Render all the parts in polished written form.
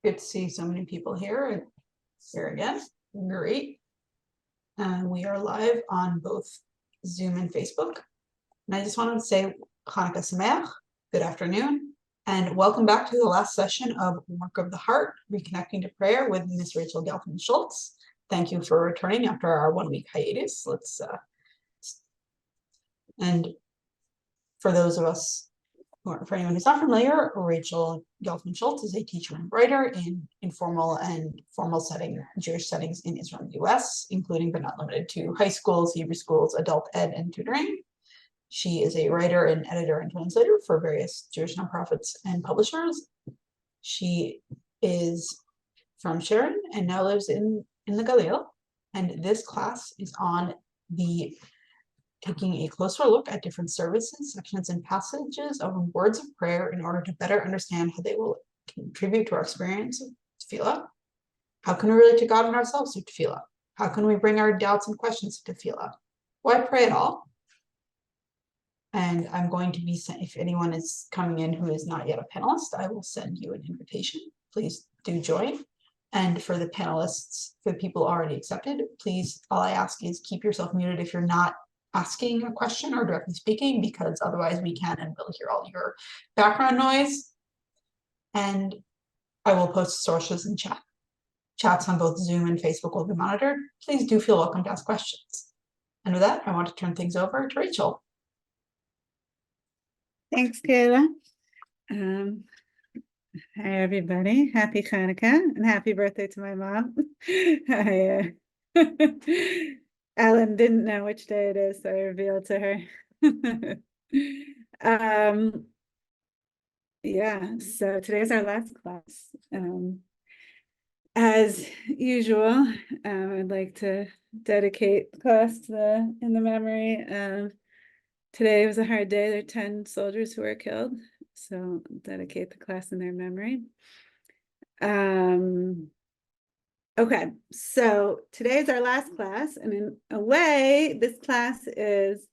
Good to see so many people here again. Great. We are live on both Zoom and Facebook. And I just wanted to say Hanukkah Sameach, good afternoon, and welcome back to the last session of Work of the Heart, Reconnecting to Prayer with Miss Rachael Gelfman Schultz. Thank you for returning after our 1-week hiatus. And for those of us, for anyone who's not familiar, Rachael Gelfman Schultz is a teacher and writer in informal and formal Jewish settings in Israel and the US, including but not limited to high schools, Hebrew schools, adult ed, and tutoring. She is a writer and editor and translator for various Jewish nonprofits and publishers. She is from Sharon and now lives in the Galil. And this class is on taking a closer look at different services, sections, and passages of words of prayer in order to better understand how they will contribute to our experience of tefillah. How can we relate to God and ourselves through tefillah? How can we bring our doubts and questions to tefillah? Why pray at all? And I'm going to be sent, if anyone is coming in who is not yet a panelist, I will send you an invitation. Please do join. And for the panelists, for the people already accepted, please, all I ask is keep yourself muted if you're not asking a question or directly speaking, because otherwise we can and will hear all your background noise. And I will post sources in chat. Chats on both Zoom and Facebook will be monitored. Please do feel welcome to ask questions. And with that, I want to turn things over to Rachael. Thanks, Kayla. Hi, everybody. Happy Hanukkah and happy birthday to my mom. Ellen didn't know which day it is, so I revealed to her. Yeah, so today's our last class. As usual, I'd like to dedicate the class to in the memory of today was a hard day. There are 10 soldiers who were killed, so dedicate the class in their memory. Okay, so today is our last class, and in a way, this class is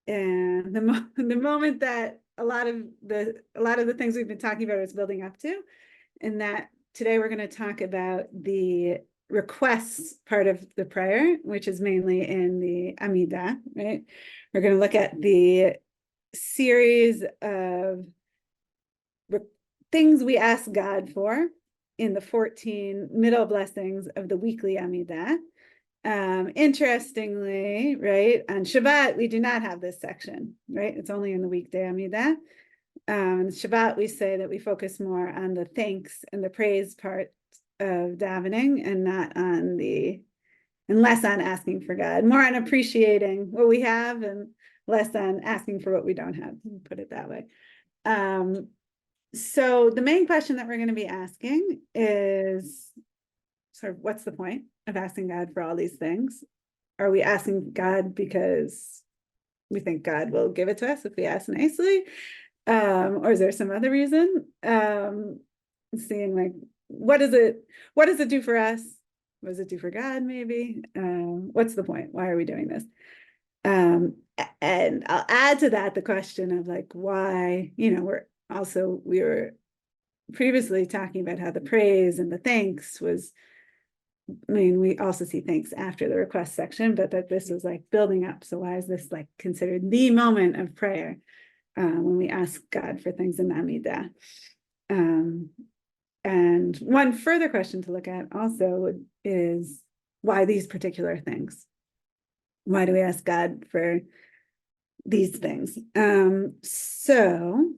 the moment that a lot of the things we've been talking about is building up to, and that today we're going to talk about the requests part of the prayer, which is mainly in the Amidah, right? We're going to look at the series of things we ask God for in the 14 middle blessings of the weekly Amidah. Interestingly, right, on Shabbat, we do not have this section, right? It's only in the weekday Amidah. Shabbat, we say that we focus more on the thanks and the praise part of davening and less on asking for God, more on appreciating what we have and less on asking for what we don't have, put it that way. So the main question that we're going to be asking is sort of, what's the point of asking God for all these things? Are we asking God because we think God will give it to us if we ask nicely? Or is there some other reason? Seeing like, what does it do for us? What does it do for God, maybe? What's the point? Why are we doing this? And I'll add to that the question of like, why, we were previously talking about how the praise and the thanks was, we also see thanks after the request section, but that this was like building up. So why is this like considered the moment of prayer when we ask God for things in Amidah? And one further question to look at also is why these particular things? Why do we ask God for these things? So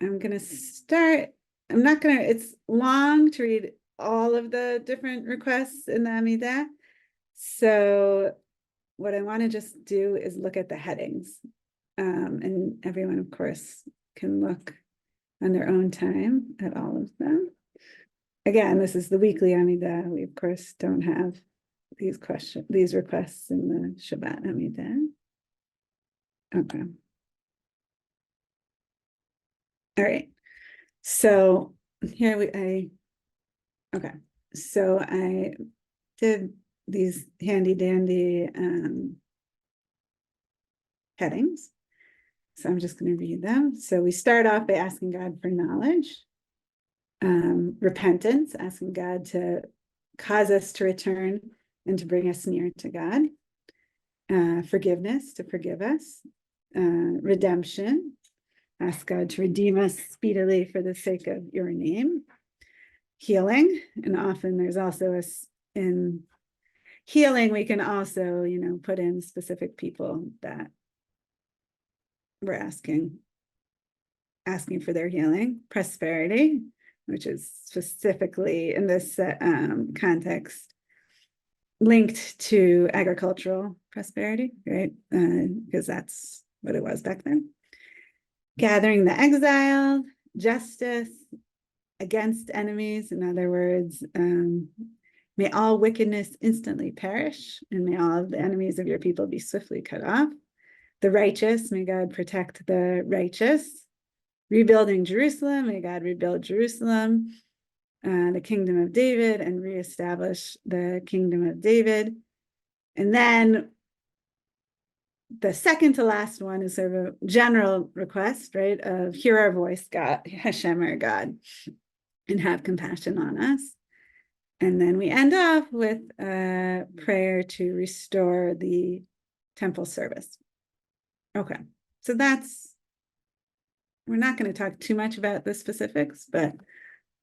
I'm going to start. It's long to read all of the different requests in the Amidah. So what I want to just do is look at the headings. And everyone, of course, can look on their own time at all of them. Again, this is the weekly Amidah. We, of course, don't have these requests in the Shabbat Amidah. Okay. All right. So here so I did these handy dandy headings. So I'm just going to read them. So we start off by asking God for knowledge. repentance, asking God to cause us to return and to bring us near to God. Forgiveness, to forgive us. Redemption, ask God to redeem us speedily for the sake of your name. Healing, and often there's also in healing, we can also, put in specific people that we're asking for their healing. Prosperity, which is specifically in this context linked to agricultural prosperity, right? Because that's what it was back then. Gathering the exiled, justice against enemies. In other words, may all wickedness instantly perish, and may all of the enemies of your people be swiftly cut off. The righteous, may God protect the righteous. Rebuilding Jerusalem, may God rebuild Jerusalem. The kingdom of David, and reestablish the kingdom of David. And then the second to last one is sort of a general request, right? Of hear our voice, God, Hashem, our God, and have compassion on us. And then we end off with a prayer to restore the temple service. Okay, so we're not going to talk too much about the specifics, but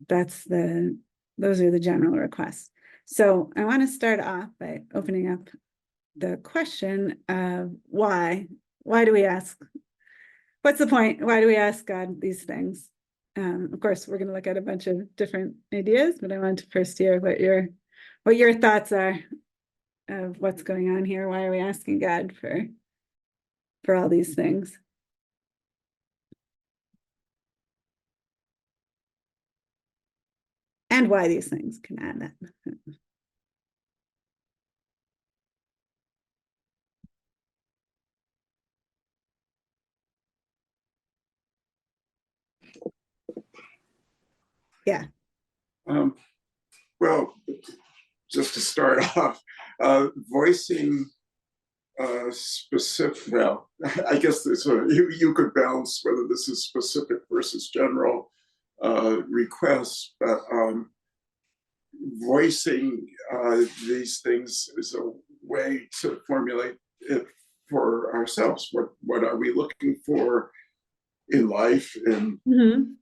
those are the general requests. So I want to start off by opening up the question of why do we ask? What's the point? Why do we ask God these things? Of course, we're going to look at a bunch of different ideas, but I want to first hear what your thoughts are of what's going on here. Why are we asking God for all these things? And why these things can add that. Yeah. Well, just to start off, voicing specific, well, I guess this, you could balance whether this is specific versus general requests, but voicing these things is a way to formulate it for ourselves. What are we looking for in life, and in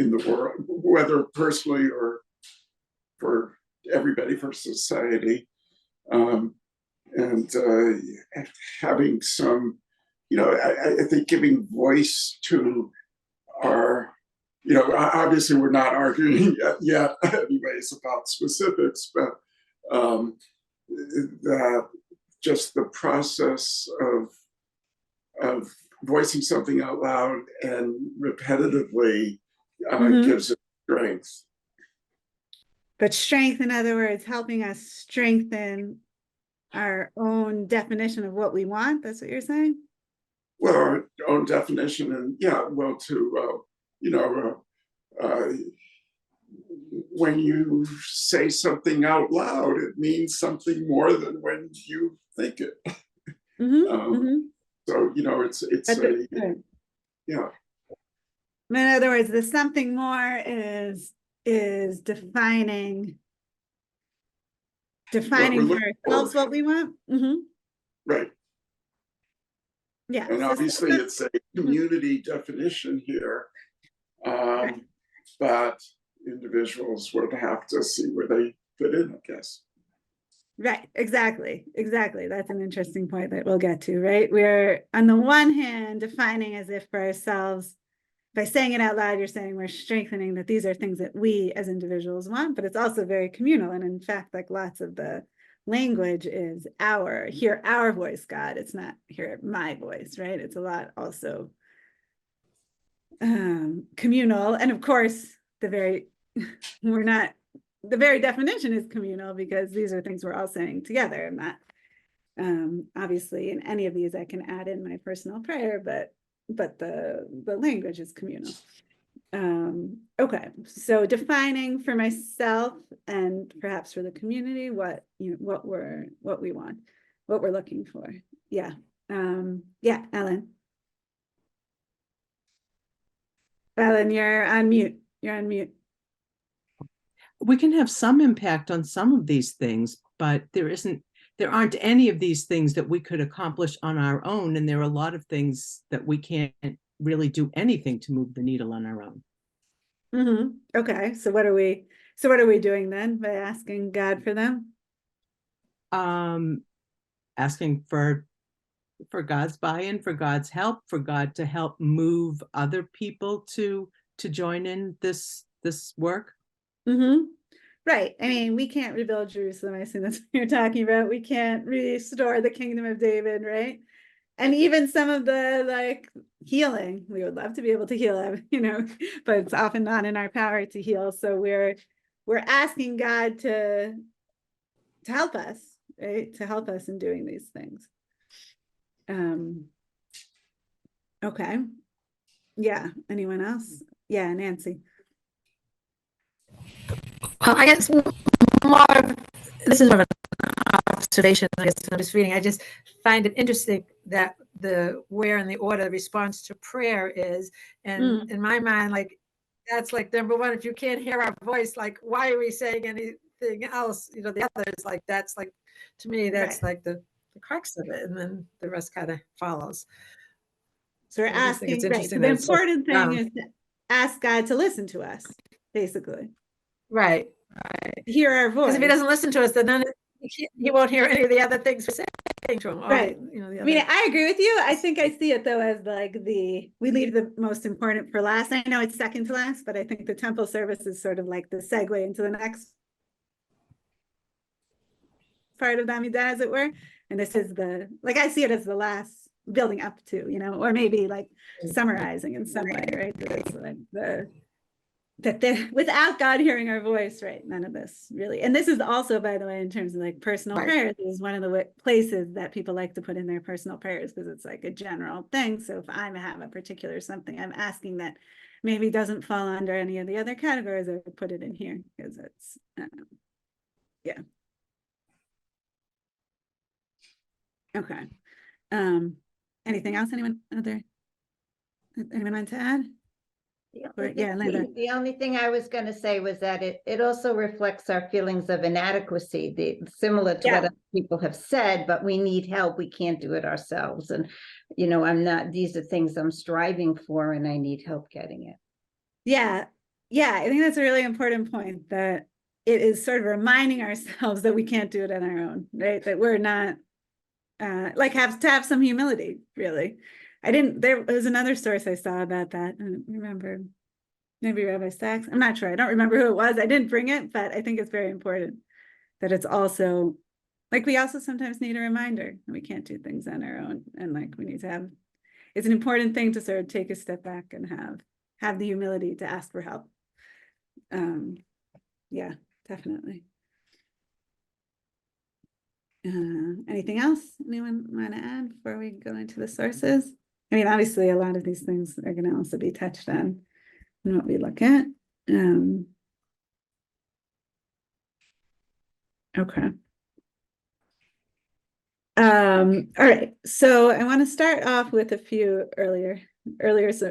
the world, whether personally or for everybody, for society, and having some, I think giving voice to our, obviously we're not arguing yet anyways about specifics, but that just the process of voicing something out loud and repetitively gives it strength. But strength, in other words, helping us strengthen our own definition of what we want. That's what you're saying? Well, our own definition, and to, when you say something out loud, it means something more than when you think it. So, yeah. In other words, the something more is defining for ourselves what we want. Right. Yeah. And obviously it's a community definition here, right. But individuals would have to see where they fit in, I guess. Right, exactly. That's an interesting point that we'll get to, right? We're on the one hand defining as if for ourselves, by saying it out loud, you're saying we're strengthening that these are things that we as individuals want, but it's also very communal. And in fact, like lots of the language is hear our voice, God. It's not hear my voice, right? It's a lot also communal. And of course, the very definition is communal, because these are things we're all saying together. And that obviously in any of these I can add in my personal prayer, but the language is communal. Okay, so defining for myself and perhaps for the community what we want, what we're looking for. Yeah. Ellen. Ellen, you're on mute. You're on mute. We can have some impact on some of these things, but there aren't any of these things that we could accomplish on our own. And there are a lot of things that we can't really do anything to move the needle on our own. Okay, so what are we doing then by asking God for them? Asking for God's buy-in, for God's help, for God to help move other people to join in this work. Right. I mean, we can't rebuild Jerusalem. I assume that's what you're talking about. We can't restore the kingdom of David, right? And even some of the like healing, we would love to be able to heal, but it's often not in our power to heal. So we're asking God to help us, right? To help us in doing these things. Okay. Yeah. Anyone else? Yeah, Nancy. I guess this is more of an observation. I guess I'm just reading. I just find it interesting that where in the order the response to prayer is, and in my mind, like that's like number one. If you can't hear our voice, like why are we saying anything else? The others, like that's like to me that's like the crux of it, and then the rest kind of follows. So we're asking. Right. So the important thing is to ask God to listen to us, basically. Right. Hear our voice. Because if he doesn't listen to us, then he won't hear any of the other things we're saying to him. Right. I mean, I agree with you. I think I see it though as like we leave the most important for last. I know it's second to last, but I think the temple service is sort of like the segue into the next part of the Amidah, as it were. And this is I see it as the last building up to, or maybe like summarizing in some way, right? It's like without God hearing our voice, right? None of this really. And this is also, by the way, in terms of like personal prayers, is one of the places that people like to put in their personal prayers because it's like a general thing. So if I have a particular something I'm asking that maybe doesn't fall under any of the other categories, I would put it in here because it's, yeah. Okay. Anything else? Anyone want to add? The only thing I was going to say was that it also reflects our feelings of inadequacy, similar to what other people have said, but we need help. We can't do it ourselves. And, these are things I'm striving for and I need help getting it. Yeah. Yeah. I think that's a really important point, that it is sort of reminding ourselves that we can't do it on our own, right? That we're not have to have some humility, really. There was another source I saw about that. I don't remember, maybe Rabbi Sachs. I'm not sure. I don't remember who it was. I didn't bring it, but I think it's very important that it's also like, we also sometimes need a reminder that we can't do things on our own. And like, we need to it's an important thing to sort of take a step back and have the humility to ask for help. Yeah, definitely. Anything else anyone want to add before we go into the sources? I mean, obviously, a lot of these things are going to also be touched on in what we look at. Okay. All right. So I want to start off with a few earlier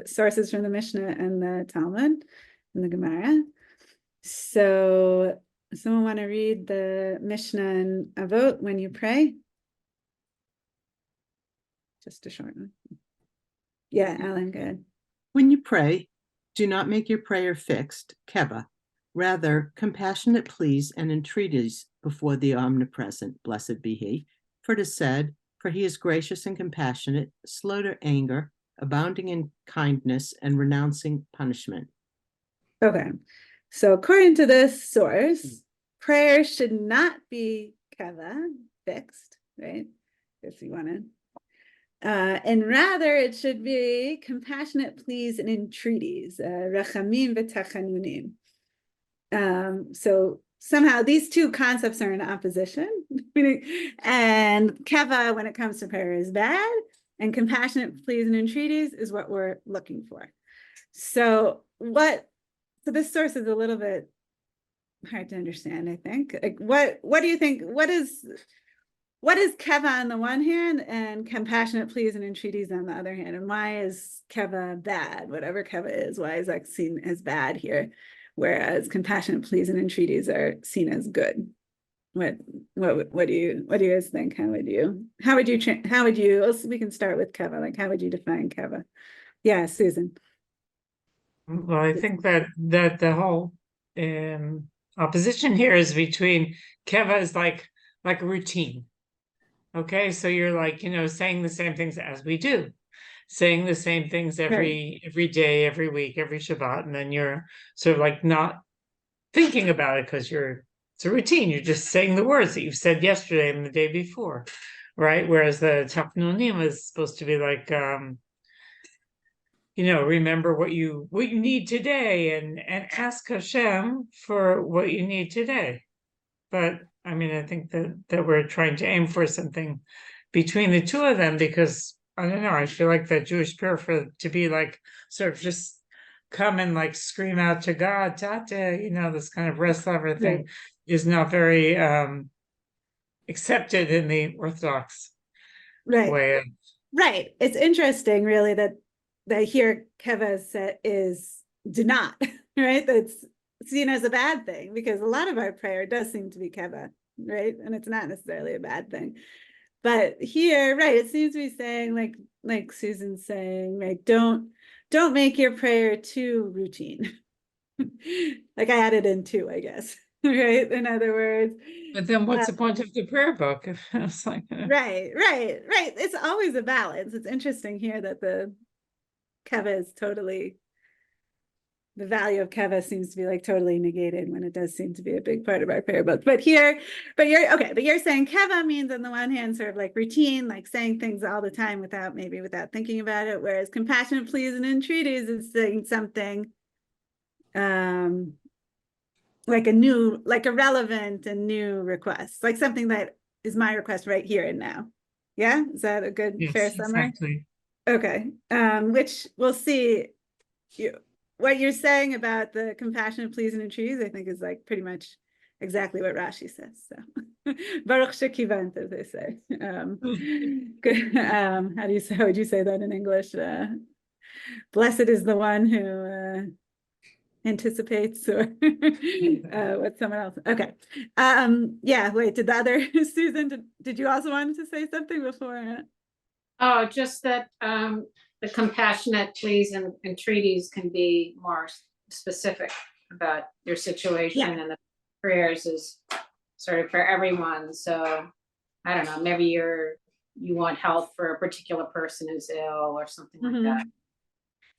sources from the Mishnah and the Talmud and the Gemara. So someone want to read the Mishnah and Avot when you pray? Just a short one. Yeah, Alan, good. When you pray, do not make your prayer fixed, keva. Rather, compassionate pleas and entreaties before the omnipresent, blessed be he. For it is said, for he is gracious and compassionate, slow to anger, abounding in kindness, and renouncing punishment. Okay. So according to this source, prayer should not be keva, fixed, right? If you want to. And rather, it should be compassionate pleas and entreaties, rachamim v'tachanunim. So somehow these two concepts are in opposition. And keva, when it comes to prayer, is bad, and compassionate pleas and entreaties is what we're looking for. So this source is a little bit hard to understand, I think. Like, what do you think? what is keva on the one hand and compassionate pleas and entreaties on the other hand? And why is keva bad? Whatever keva is, why is that seen as bad here? Whereas compassionate pleas and entreaties are seen as good. What do you guys think? How would you we can start with keva. Like, how would you define keva? Yeah, Susan. Well, I think that the whole opposition here is between keva is like a routine. Okay, so you're like, saying the same things as we do, saying the same things every day, every week, every Shabbat, and then you're sort of like not thinking about it because it's a routine. You're just saying the words that you've said yesterday and the day before, right? Whereas the tafnonim is supposed to be like, remember what you need today and ask Hashem for what you need today. But I mean, I think that we're trying to aim for something between the two of them, because I don't know, I feel like that Jewish prayer to be like sort of just come and like scream out to God, Tate, this kind of rest lover thing is not very accepted in the Orthodox way. Right. It's interesting, really, that here keva is do not, right? That's seen as a bad thing, because a lot of our prayer does seem to be keva, right? And it's not necessarily a bad thing. But here, right, it seems to be saying, like Susan's saying, right, don't make your prayer too routine. Like I added in two, I guess, right? In other words. But then what's the point of the prayer book? It's like, right. It's always a balance. It's interesting here that the keva is totally, the value of keva seems to be like totally negated when it does seem to be a big part of our prayer book. But you're saying keva means on the one hand sort of like routine, like saying things all the time without thinking about it, whereas compassionate pleas and entreaties is saying something like a relevant and new request, like something that is my request right here and now. Yeah, is that a good fair summary? Exactly. Okay, which we'll see. What you're saying about the compassionate pleas and entreaties, I think, is like pretty much exactly what Rashi says. So, Baruch shekivant, as they say. Good. How would you say that in English? Blessed is the one who anticipates, or what's someone else? Okay. Yeah. Wait. Did the other Susan? Did you also want to say something before? Oh, just that the compassionate pleas and entreaties can be more specific about your situation, and the prayers is sort of for everyone. So I don't know, maybe you want help for a particular person who's ill or something like that.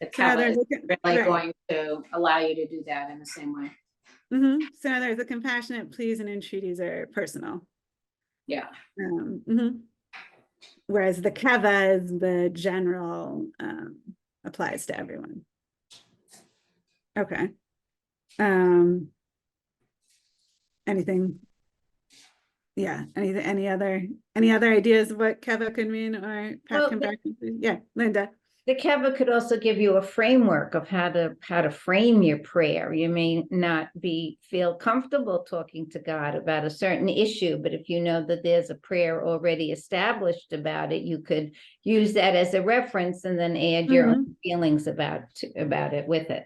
The keva is really going to allow you to do that in the same way. So there's the compassionate pleas and entreaties are personal. Yeah. Whereas the keva is the general, applies to everyone. Okay. Anything? Yeah. Any other ideas of what keva could mean, or compassion? Yeah, Linda. The keva could also give you a framework of how to frame your prayer. You may not feel comfortable talking to God about a certain issue, but if you know that there's a prayer already established about it, you could use that as a reference and then add your own feelings about it with it.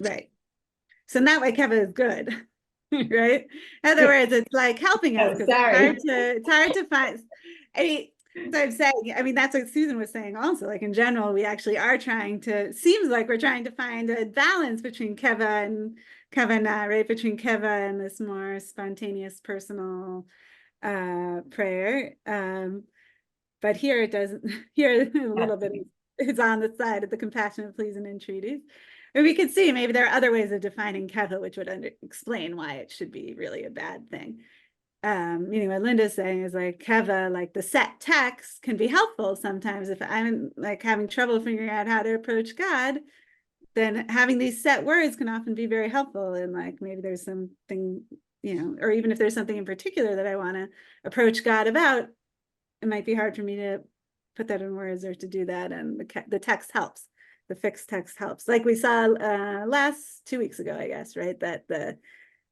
Right. So in that way, keva is good, right? In other words, it's like helping us, because it's hard to find. So I'm saying, I mean, that's what Susan was saying also, like in general, we actually are seems like we're trying to find a balance between keva and kavana, right? Between keva and this more spontaneous personal prayer. But here it doesn't, here a little bit is on the side of the compassionate pleas and entreaties. And we could see maybe there are other ways of defining keva, which would explain why it should be really a bad thing. What Linda's saying is like keva, like the set text can be helpful sometimes. If I'm like having trouble figuring out how to approach God, then having these set words can often be very helpful. And like maybe there's something, or even if there's something in particular that I want to approach God about, it might be hard for me to put that in words or to do that. And the text helps. The fixed text helps. Like we saw 2 weeks ago, I guess, right? That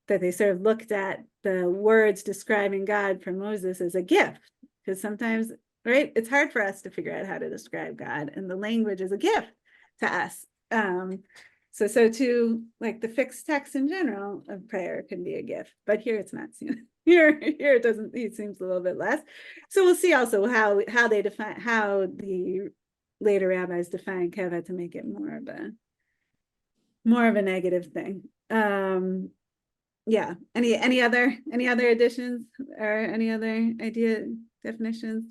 that they sort of looked at the words describing God from Moses as a gift, because sometimes, right, it's hard for us to figure out how to describe God, and the language is a gift to us. So too, like the fixed text in general of prayer can be a gift, but here it's not seen. Here it doesn't, it seems a little bit less. So we'll see also how they define, how the later rabbis define keva to make it more of a negative thing. Yeah. Any other additions or any other idea definitions?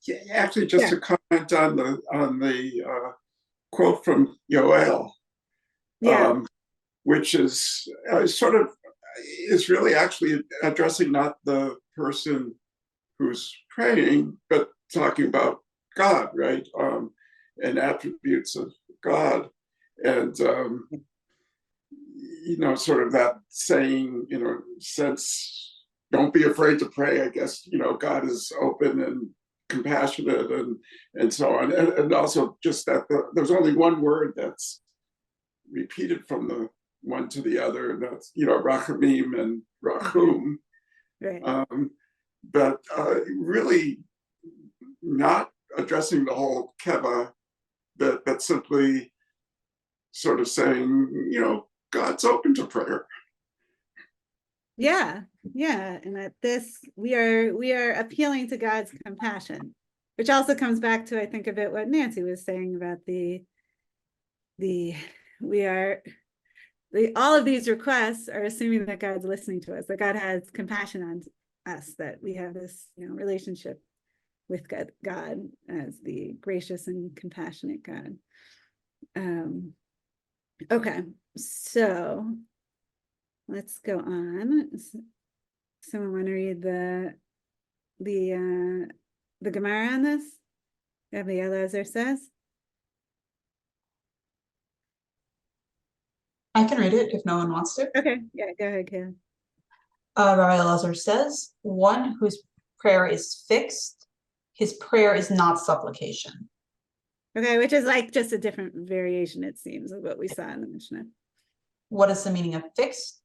Yeah, actually, just to comment on the quote from Yoel, Yeah. which is sort of is really actually addressing not the person who's praying, but talking about God, right? And attributes of God, and sort of that saying, since don't be afraid to pray. I guess God is open and compassionate and so on, and also just that there's only one word that's repeated from the one to the other, and that's rachamim and rachum. Right. But really not addressing the whole keva, that simply sort of saying, God's open to prayer. Yeah, and that this we are appealing to God's compassion, which also comes back to, I think, a bit what Nancy was saying about all of these requests are assuming that God's listening to us, that God has compassion on us, that we have this relationship with God as the gracious and compassionate God. Okay, so let's go on. Someone want to read the Gemara on this? Rabbi Elazar says. I can read it if no one wants to. Okay, yeah, go ahead, Kayla. Rabbi Elazar says, one whose prayer is fixed, his prayer is not supplication. Okay, which is like just a different variation, it seems, of what we saw in the Mishnah. What is the meaning of fixed?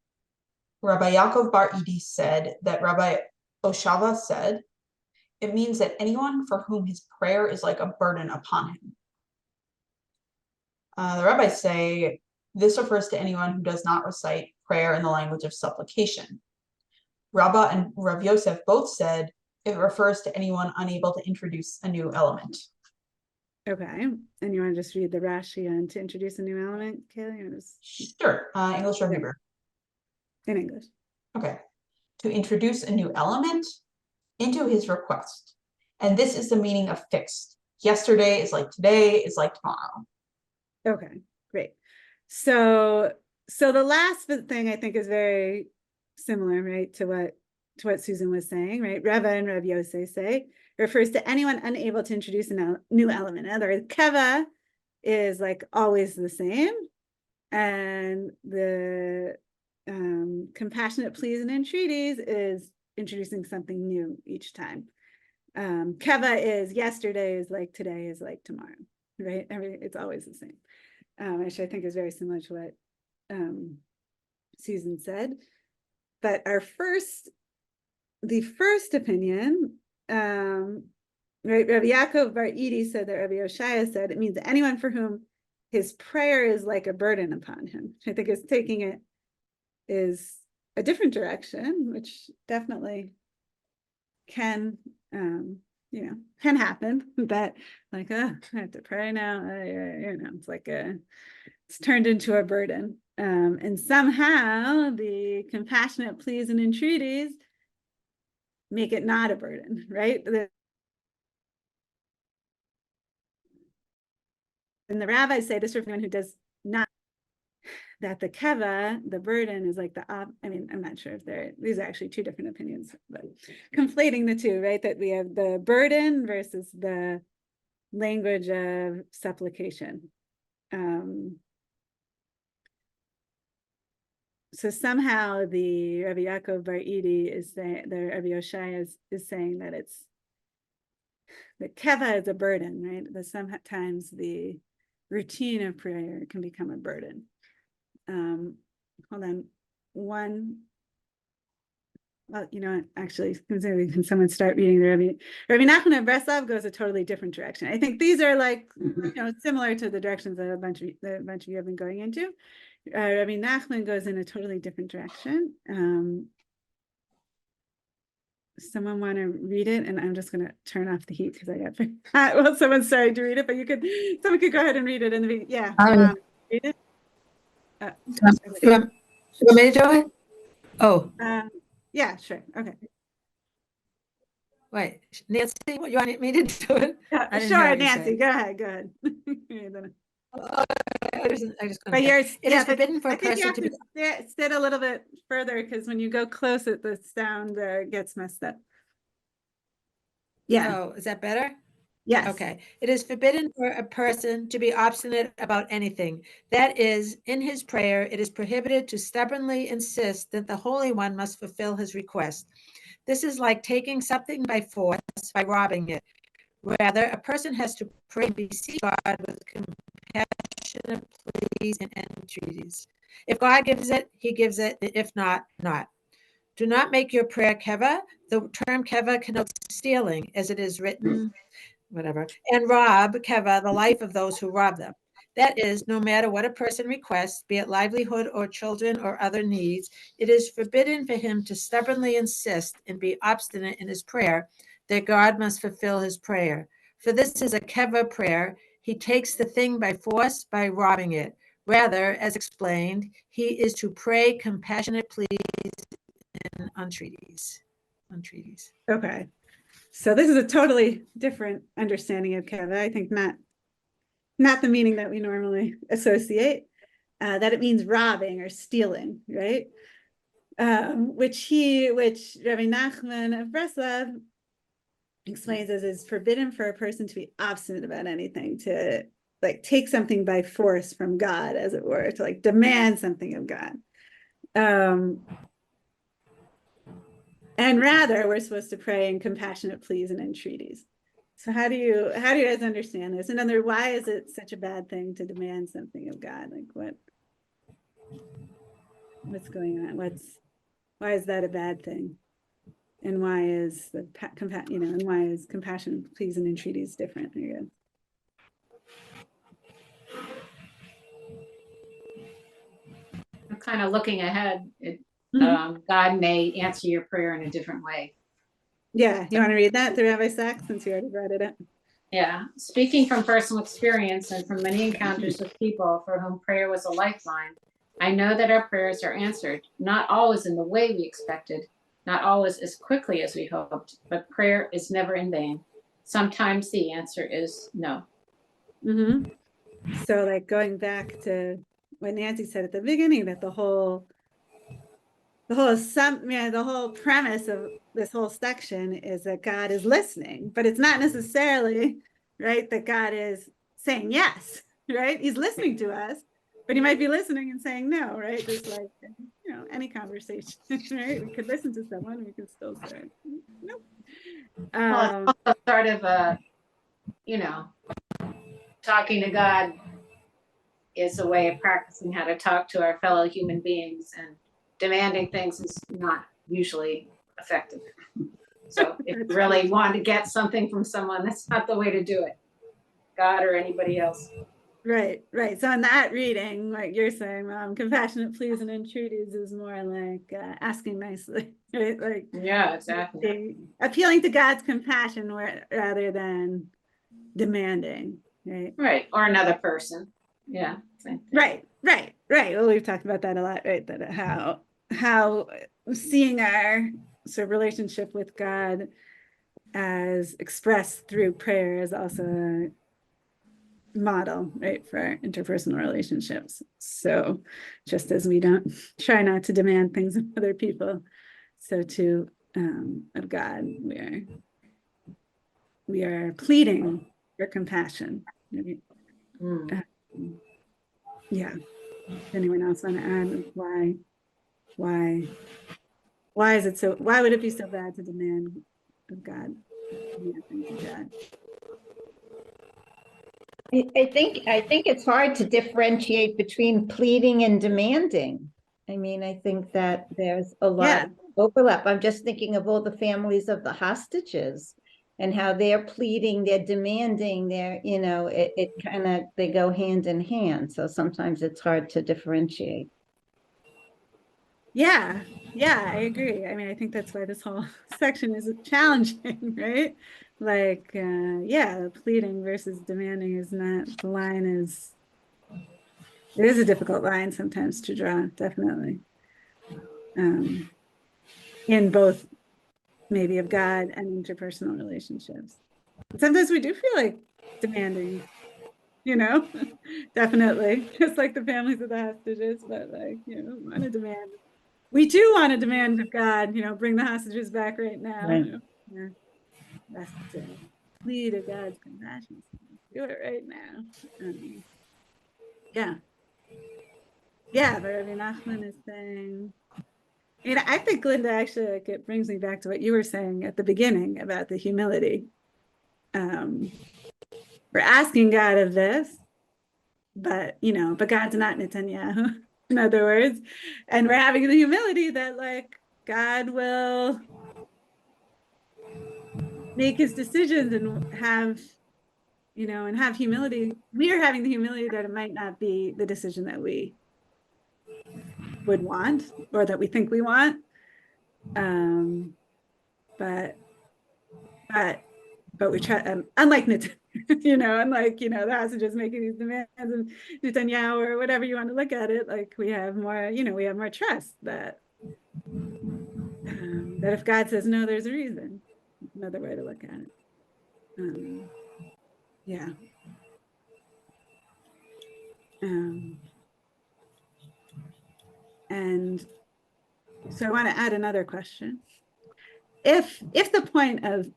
Rabbi Yaakov Bar Idi said that Rabbi Oshava said, it means that anyone for whom his prayer is like a burden upon him. The rabbis say this refers to anyone who does not recite prayer in the language of supplication. Rabbah and Rav Yosef both said it refers to anyone unable to introduce a new element. Okay, and you want to just read the Rashi on to introduce a new element, Kayla? Sure, English or Hebrew? In English. Okay, to introduce a new element into his request. And this is the meaning of fixed. Yesterday is like today is like tomorrow. Okay, great. So the last thing I think is very similar, right, to what Susan was saying, right? Rava and Rav Yosef say it refers to anyone unable to introduce a new element. In other words, keva is like always the same, and the compassionate pleas and entreaties is introducing something new each time. Keva is yesterday is like today is like tomorrow, right? It's always the same. Which I think is very similar to what Susan said. But the first opinion, right? Rabbi Yaakov Bar Idi said that Rabbi Oshaya said it means that anyone for whom his prayer is like a burden upon him. Which I think is taking it is a different direction, which definitely can can happen, that like, I have to pray now, it's like it's turned into a burden, and somehow the compassionate pleas and entreaties make it not a burden, right? And the rabbis say this for anyone who does not, that the keva, the burden, is like I'm not sure if these are actually two different opinions, but conflating the two, right? That we have the burden versus the language of supplication. So somehow the Rabbi Yaakov Bar Idi is saying, the Rabbi Oshaya is saying that it's the keva is a burden, right? That sometimes the routine of prayer can become a burden. hold on, one. Well, you know what, actually, can someone start reading the Rabbi Nachman of Breslov goes a totally different direction. I think these are like, you know, similar to the directions that a bunch of you have been going into. Rabbi Nachman goes in a totally different direction. Someone want to read it, and I'm just going to turn off the heat because I got well, someone started to read it, but someone could go ahead and read it. And yeah, read it. You want me to do it? Oh, yeah, sure. Okay. wait, Nancy, what you want me to do it? Yeah, I didn't hear sure, what you Nancy, said. go ahead. I just But yours, it is forbidden for I a think you person have to to be. sit a little bit further because when you go close, the sound gets messed up. Yeah. Oh, is that better? Yes. Okay. It is forbidden for a person to be obstinate about anything. That is, in his prayer, it is prohibited to stubbornly insist that the Holy One must fulfill his request. This is like taking something by force, by robbing it. Rather, a person has to pray and beseech God with compassionate pleas and entreaties. If God gives it, he gives it. If not, not. Do not make your prayer keva. The term keva connotes stealing, as it is written, whatever, and rob, keva, the life of those who rob them. That is, no matter what a person requests, be it livelihood or children or other needs, it is forbidden for him to stubbornly insist and be obstinate in his prayer that God must fulfill his prayer. For this is a keva prayer. He takes the thing by force by robbing it. Rather, as explained, he is to pray compassionate pleas and entreaties. Okay. So this is a totally different understanding of keva. I think not the meaning that we normally associate, that it means robbing or stealing, right? Which Rabbi Nachman of Breslov explains as is forbidden for a person to be obstinate about anything, to like take something by force from God, as it were, to like demand something of God. And rather, we're supposed to pray in compassionate pleas and entreaties. So how do you guys understand this? And then why is it such a bad thing to demand something of God? Like what's going on? Why is that a bad thing? And why is compassion, pleas, and entreaties different? I'm kind of looking ahead. Mhm. God may answer your prayer in a different way. Yeah, you want to read that through Rabbi Sachs since you already brought it up? Yeah, speaking from personal experience and from many encounters with people for whom prayer was a lifeline, I know that our prayers are answered, not always in the way we expected, not always as quickly as we hoped, but prayer is never in vain. Sometimes the answer is no. Mm-hmm. So like going back to what Nancy said at the beginning, that the whole premise of this whole section is that God is listening, but it's not necessarily right that God is saying yes, right? He's listening to us, but he might be listening and saying no, right? Just like, you know, any conversation, right? We could listen to someone, we could still say nope. Well, it's also sort of talking to God is a way of practicing how to talk to our fellow human beings, and demanding things is not usually effective. So if you really want to get something from someone, that's not the way to do it, God or anybody else. Right. So in that reading, like you're saying, compassionate pleas and entreaties is more like asking nicely, right? Like, yeah, exactly. Appealing to God's compassion rather than demanding, right? Right, or another person. Yeah. Same thing. Right. Well, we've talked about that a lot, right? That how seeing our sort of relationship with God as expressed through prayer is also a model, right, for interpersonal relationships. So just as we don't try not to demand things of other people, so too of God, we are pleading for compassion. Right? Yeah. Anyone else want to add why is it so? Why would it be so bad to demand of God? I think it's hard to differentiate between pleading and demanding. I mean, I think that there's a lot Yeah. of overlap. I'm just thinking of all the families of the hostages and how they're pleading, they're demanding, it kind of, they go hand in hand. So sometimes it's hard to differentiate. Yeah, yeah, I agree. I mean, I think that's why this whole section is challenging, right? Like, yeah, pleading versus demanding is not, the line is, it is a difficult line sometimes to draw, definitely. In both maybe of God and interpersonal relationships. Sometimes we do feel like demanding, definitely, just like the families of the hostages, but like, want to demand. We do want to demand of God, bring the hostages back right now. Right. Yeah. That's to plead of God's compassion. Do it right now. Yeah. Yeah, but I mean, Nachman is saying, I think, Linda, actually, like, it brings me back to what you were saying at the beginning about the humility. We're asking God of this, but God's not Netanyahu, in other words, and we're having the humility that like God will make his decisions and have humility. We are having the humility that it might not be the decision that we would want or that we think we want. But we try, unlike unlike the hostages making these demands and Netanyahu or whatever you want to look at it, like we have more trust that that if God says no, there's a reason. Another way to look at it. Yeah. And so I want to add another question. If the point of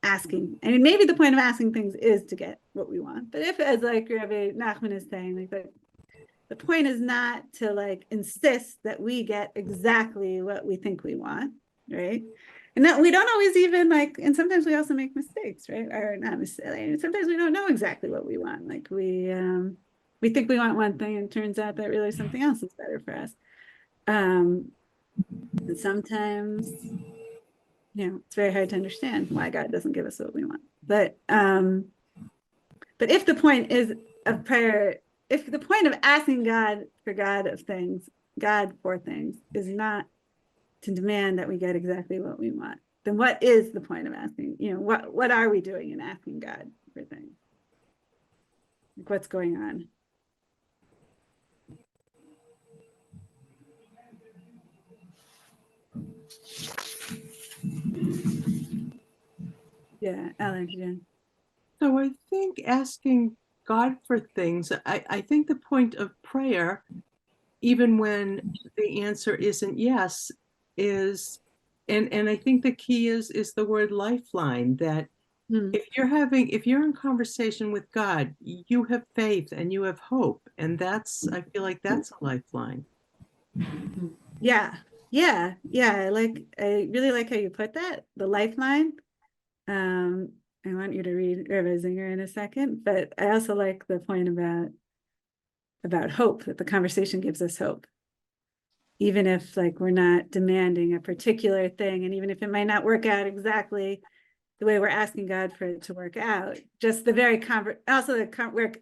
asking, I mean, maybe the point of asking things is to get what we want, but if, as like Rabbi Nachman is saying, like the point is not to like insist that we get exactly what we think we want, right? And that we don't always even like, and sometimes we also make mistakes, right? Or not mistakes. Sometimes we don't know exactly what we want. Like we think we want one thing and it turns out that really something else is better for us. And sometimes, it's very hard to understand why God doesn't give us what we want. But if the point is of prayer, if the point of asking God for things is not to demand that we get exactly what we want, then what is the point of asking? What are we doing in asking God for things? Like what's going on? Yeah, Ellen, yeah. So I think asking God for things, I think the point of prayer, even when the answer isn't yes, is, and I think the key is the word lifeline, that if you're in conversation with God, you have faith and you have hope. And I feel like that's a lifeline. Yeah. I really like how you put that, the lifeline. I want you to read Rabbi Zinger in a second, but I also like the point about hope, that the conversation gives us hope. Even if like we're not demanding a particular thing, and even if it might not work out exactly the way we're asking God for it to work out, just the very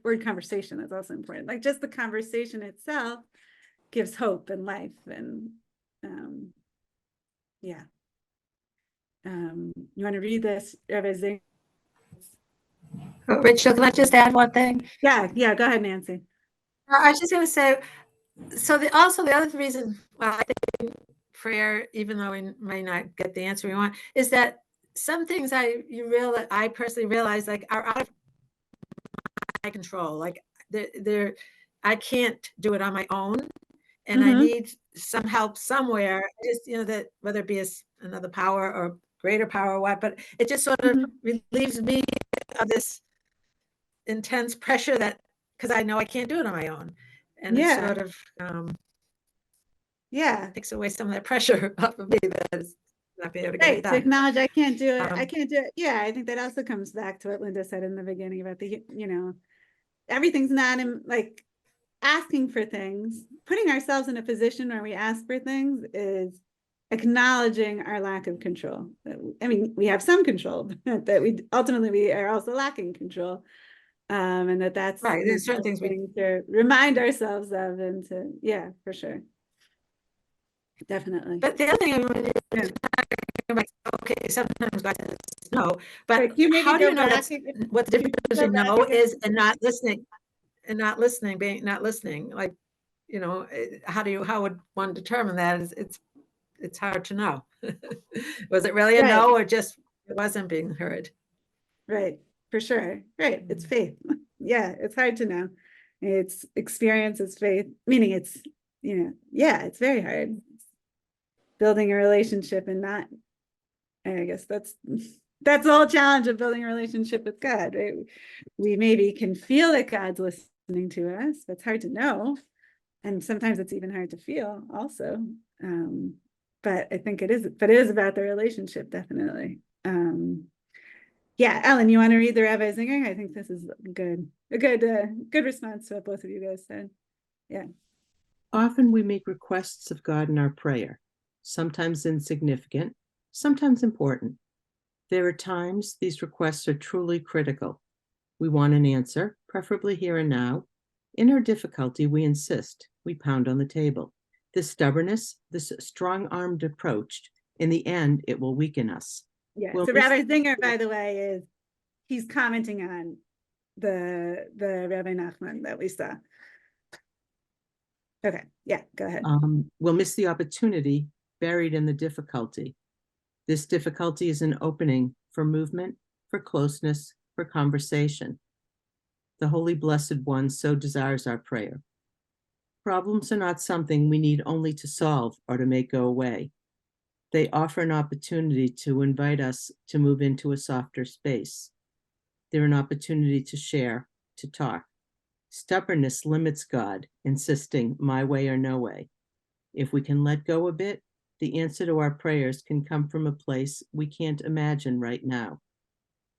word conversation is also important. Like just the conversation itself gives hope and life, and yeah. You want to read this, Rabbi Zinger? Rachel, can I just add one thing? Yeah, go ahead, Nancy. I was just going to say, so the other reason why I think prayer, even though we may not get the answer we want, is that some things I personally realize like are out of my control. Like I can't do it on my own, and I need some help somewhere. Just that whether it be another power or greater power or what, but it just sort of relieves me of this intense pressure because I know I can't do it on my own, and it sort of takes away some of that pressure off of me that is not being able to get it done. To acknowledge I can't do it. Yeah, I think that also comes back to what Linda said in the beginning about everything's not in like asking for things, putting ourselves in a position where we ask for things is acknowledging our lack of control. I mean, we have some control, but that we are also lacking control. And that's Right, there's certain things we something to remind ourselves of, and to, yeah, for sure. Definitely. But the other thing I wanted to Yeah. like, okay, sometimes God says no, but Right, you maybe how do you go know back that's what the difference go between back no again. is and not listening, being not listening? Like, you know, how would one determine that? It's hard to know. Was it really a Right. no, or just it wasn't being heard? Right, for sure. Right, it's faith. Yeah, it's hard to know. It's experience, it's faith, meaning it's, yeah, it's very hard. Building a relationship and not, I guess that's the whole challenge of building a relationship with God, right? We maybe can feel that God's listening to us, but it's hard to know. And sometimes it's even hard to feel also. But I think it is about the relationship, definitely. Yeah, Ellen, you want to read the Rabbi Zinger? I think this is a good response to what both of you guys said. Yeah. Often we make requests of God in our prayer, sometimes insignificant, sometimes important. There are times these requests are truly critical. We want an answer, preferably here and now. In our difficulty, we insist, we pound on the table. This stubbornness, this strong-armed approach, in the end, it will weaken us. Yeah. We'll So miss- Rabbi Zinger, by the way, he's commenting on the Rabbi Nachman that we saw. Okay. Yeah, go ahead. We'll miss the opportunity buried in the difficulty. This difficulty is an opening for movement, for closeness, for conversation. The Holy Blessed One so desires our prayer. Problems are not something we need only to solve or to make go away. They offer an opportunity to invite us to move into a softer space. They're an opportunity to share, to talk. Stubbornness limits God, insisting my way or no way. If we can let go a bit, the answer to our prayers can come from a place we can't imagine right now.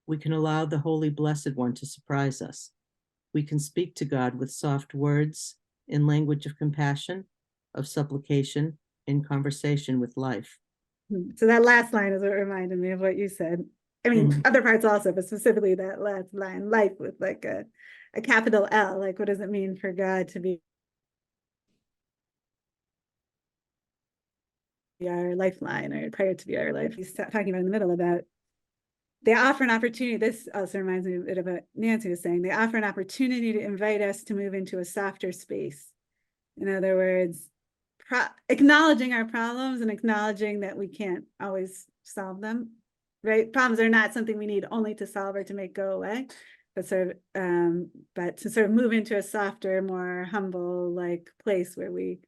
We can allow the Holy Blessed One to surprise us. We can speak to God with soft words, in language of compassion, of supplication, in conversation with life. So that last line is what reminded me of what you said. I mean, other parts also, but specifically that last line, life with like a capital L. Like, what does it mean for God to be our lifeline, or prayer to be our life? He's talking about in the middle about they offer an opportunity. This also reminds me a bit of what Nancy was saying. They offer an opportunity to invite us to move into a softer space. In other words, acknowledging our problems and acknowledging that we can't always solve them, right? Problems are not something we need only to solve or to make go away, but to sort of move into a softer, more humble, like place where we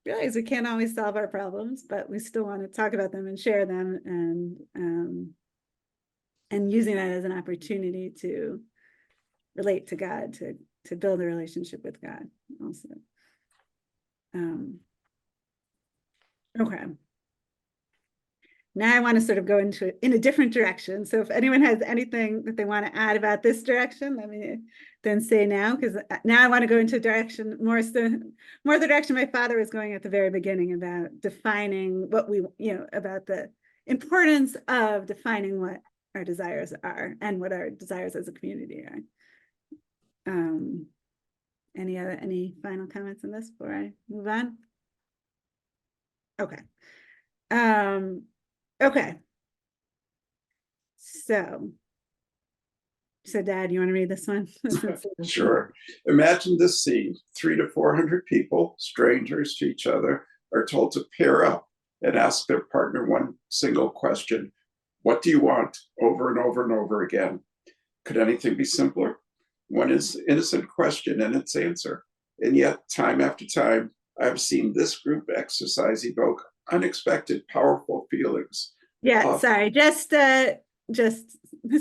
realize we can't always solve our problems, but we still want to talk about them and share them, and using that as an opportunity to relate to God, to build a relationship with God also. Okay. Now I want to sort of go in a different direction. So if anyone has anything that they want to add about this direction, let me then say now, because now I want to go into a direction more the direction my father was going at the very beginning, about defining what we, about the importance of defining what our desires are and what our desires as a community are. Any final comments on this before I move on? Okay. Okay. So Dad, you want to read this one? Sure. Imagine this scene: 300 to 400 people, strangers to each other, are told to pair up and ask their partner one single question: what do you want? Over and over and over again. Could anything be simpler? One is innocent question and its answer. And yet, time after time, I've seen this group exercise evoke unexpected, powerful feelings. Yeah, sorry, just this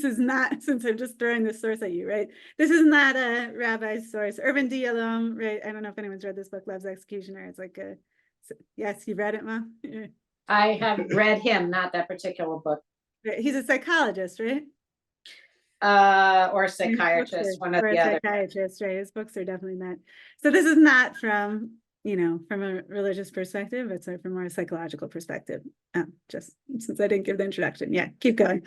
is not, since I'm just throwing this source at you, right? This is not a rabbi source. Urban Dialom, right? I don't know if anyone's read this book, Love's Executioner. It's like yes, you read it, Mom? I have read him, not that particular book. He's a psychologist, right? or His books psychiatrist, are- one or or the a other. psychiatrist, right? His books are definitely not. So this is not from, from a religious perspective, it's from a more psychological perspective. Just since I didn't give the introduction. Yeah, keep going.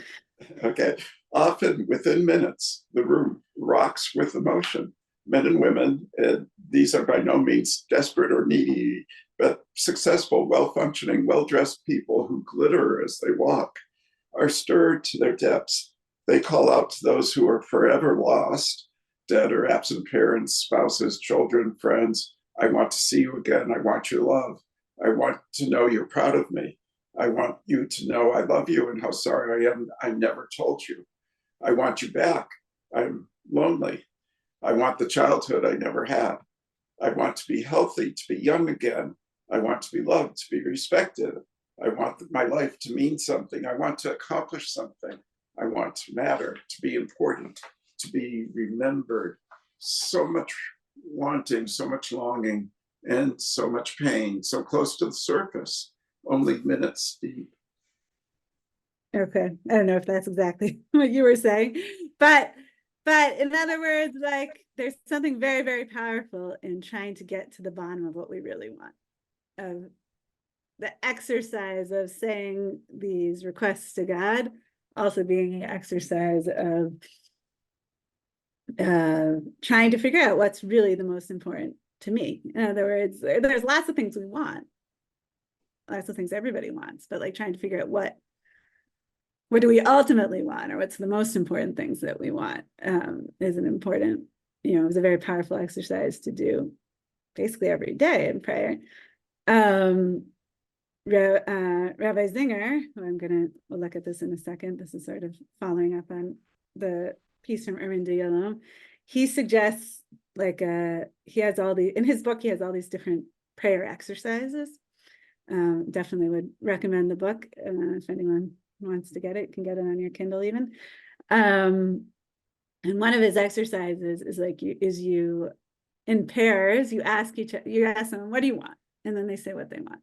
Okay. Often within minutes, the room rocks with emotion. Men and women, and these are by no means desperate or needy, but successful, well-functioning, well-dressed people who glitter as they walk, are stirred to their depths. They call out to those who are forever lost, dead or absent parents, spouses, children, friends. I want to see you again. I want your love. I want to know you're proud of me. I want you to know I love you and how sorry I am I never told you. I want you back. I'm lonely. I want the childhood I never had. I want to be healthy, to be young again. I want to be loved, to be respected. I want my life to mean something. I want to accomplish something. I want to matter, to be important, to be remembered. So much wanting, so much longing, and so much pain, so close to the surface, only minutes deep. Okay, I don't know if that's exactly what you were saying, but in other words, like there's something very, very powerful in trying to get to the bottom of what we really want. Of the exercise of saying these requests to God, also being an exercise of trying to figure out what's really the most important to me. In other words, there's lots of things we want, lots of things everybody wants, but like trying to figure out what do we ultimately want, or what's the most important things that we want, is an important, it's a very powerful exercise to do basically every day in prayer. Rabbi Zinger, who we'll look at this in a second, this is sort of following up on the piece from Irvin Yalom. He suggests he has in his book, he has all these different prayer exercises. Definitely would recommend the book if anyone wants to get it, can get it on your Kindle even. And one of his exercises is you in pairs, you ask them, what do you want? And then they say what they want.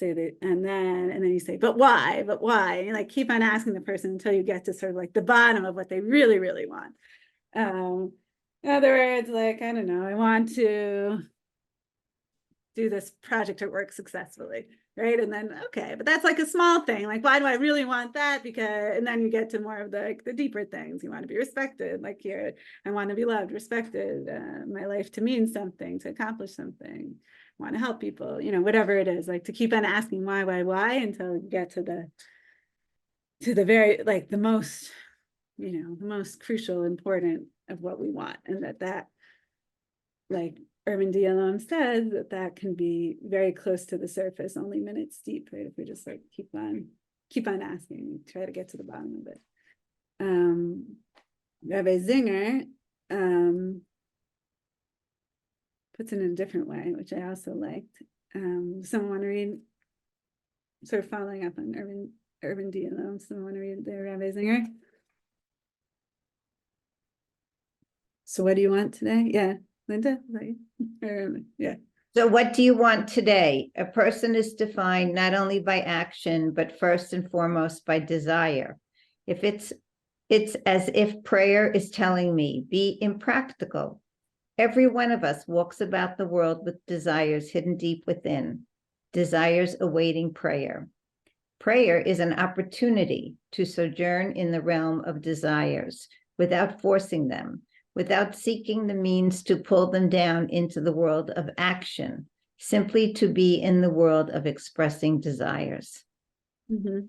And then you say, but why? And you keep on asking the person until you get to sort of the bottom of what they really, really want. In other words, I don't know, I want to do this project at work successfully, right? And then, okay, but that's a small thing. Why do I really want that? And then you get to more of the deeper things. You want to be respected, here, I want to be loved, respected, my life to mean something, to accomplish something, I want to help people, whatever it is, to keep on asking why, until you get to the very, the most, the most crucial, important of what we want. And that Irvin Yalom says that can be very close to the surface, only minutes deep, right? If we just keep on asking, try to get to the bottom of it. Rabbi Zinger puts it in a different way, which I also liked. Someone want to read, sort of following up on Irvin Yalom, someone want to read the Rabbi Zinger? So what do you want today? Yeah. Linda, yeah. So what do you want today? A person is defined not only by action, but first and foremost by desire. If it's as if prayer is telling me, be impractical. Every one of us walks about the world with desires hidden deep within, desires awaiting prayer. Prayer is an opportunity to sojourn in the realm of desires without forcing them, without seeking the means to pull them down into the world of action, simply to be in the world of expressing desires. Mm-hmm.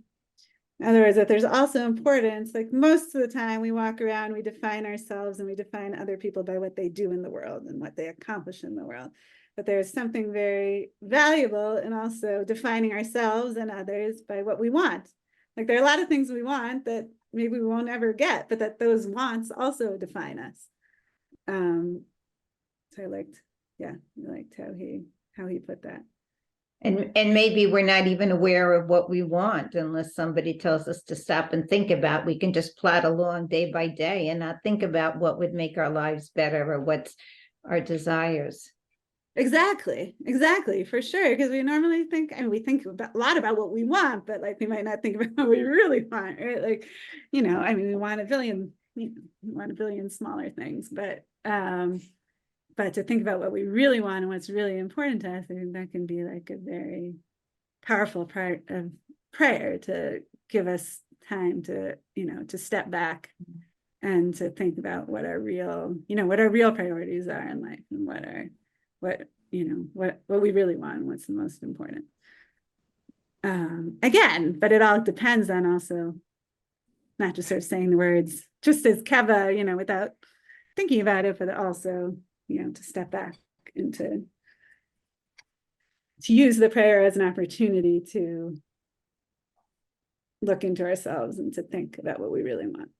In other words, that there's also importance, most of the time we walk around, we define ourselves and we define other people by what they do in the world and what they accomplish in the world. But there's something very valuable in also defining ourselves and others by what we want. There are a lot of things we want that maybe we won't ever get, but that those wants also define us. So I liked how he put that. And maybe we're not even aware of what we want unless somebody tells us to stop and think about. We can just plod along day by day and not think about what would make our lives better or what's our desires. Exactly, for sure. Because we normally think, and we think a lot about what we want, but we might not think about what we really want, right? We want a billion want a billion smaller things, but to think about what we really want and what's really important to us, I think that can be like a very powerful part of prayer, to give us time to, to step back and to think about what our real priorities are in life, and what we really want and what's the most important. Again, but it all depends on also not just sort of saying the words just as Keva, without thinking about it, but also, to step back and to use the prayer as an opportunity to look into ourselves and to think about what we really want.